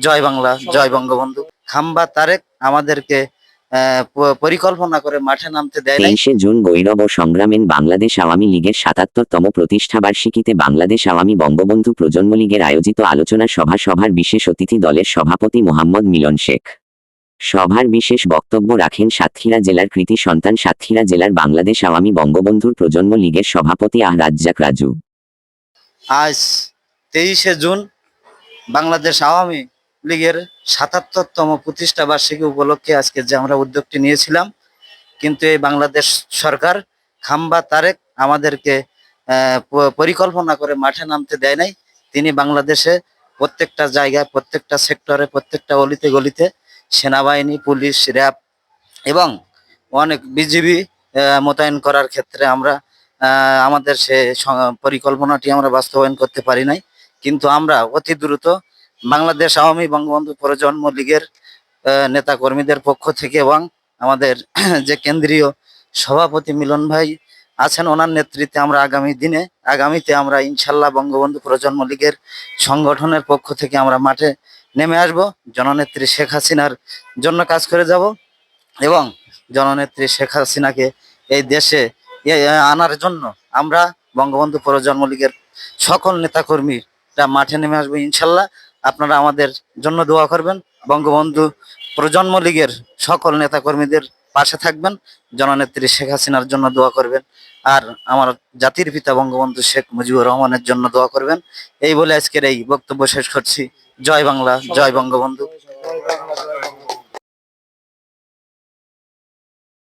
জয় বাংলা, জয় বঙ্গবন্ধু। খাম্বা তারেক আমাদেরকে পরিকল্পনা করে মাঠে নামতে দেয় নাই। 23শে জুন গৌরব ও সংগ্রামেন বাংলাদেশ আওয়ামী লীগের ৭৭তম প্রতিষ্ঠাবার্ষিকীতে বাংলাদেশ আওয়ামী বঙ্গবন্ধু প্রজন্ম লীগের আয়োজিত আলোচনা সভার বিশেষ অতিথি দলের সভাপতি মোহাম্মদ মিলন শেখ। সভার বিশেষ বক্তব্য রাখেন সাতক্ষীরা জেলার কৃতি সন্তান সাতক্ষীরা জেলার বাংলাদেশ আওয়ামী বঙ্গবন্ধুর প্রজন্ম লীগের সভাপতি রাজ্জাক রাজু। আজ 23শে জুন বাংলাদেশ আওয়ামী লীগের ৭৭তম প্রতিষ্ঠা বার্ষিকী উপলক্ষে আজকে যে আমরা উদ্যোগটি নিয়েছিলাম, কিন্তু এই বাংলাদেশ সরকার খাম্বা তারেক আমাদেরকে পরিকল্পনা করে মাঠে নামতে দেয় নাই। তিনি বাংলাদেশে প্রত্যেকটা জায়গায়, প্রত্যেকটা সেক্টরে, প্রত্যেকটা অলিতে গলিতে সেনাবাহিনী, পুলিশ, র্যাব এবং অনেক বিজিবি মোতায়েন করার ক্ষেত্রে আমরা আমাদের সে পরিকল্পনাটি আমরা বাস্তবায়ন করতে পারি নাই। কিন্তু আমরা অতি দ্রুত বাংলাদেশ আওয়ামী বঙ্গবন্ধু প্রজন্ম লীগের নেতা কর্মীদের পক্ষ থেকে এবং আমাদের যে কেন্দ্রীয় সভাপতি মিলন ভাই আছেন, ওনার নেতৃত্বে আমরা আগামীতে আমরা ইনশাল্লাহ বঙ্গবন্ধু প্রজন্ম লীগের সংগঠনের পক্ষ থেকে আমরা মাঠে নেমে আসব, জননেত্রী শেখ হাসিনার জন্য কাজ করে যাব এবং জননেত্রী শেখ হাসিনাকে এই দেশে আনার জন্য আমরা বঙ্গবন্ধু প্রজন্ম লীগের সকল নেতাকর্মীরা মাঠে নেমে আসবো ইনশাল্লাহ। আপনারা আমাদের জন্য দোয়া করবেন, বঙ্গবন্ধু প্রজন্ম লীগের সকল নেতাকর্মীদের পাশে থাকবেন, জননেত্রী শেখ হাসিনার জন্য দোয়া করবেন, আর আমার জাতির পিতা বঙ্গবন্ধু শেখ মুজিবুর রহমানের জন্য দোয়া করবেন। এই বলে আজকের এই বক্তব্য শেষ করছি। জয় বাংলা, জয় বঙ্গবন্ধু।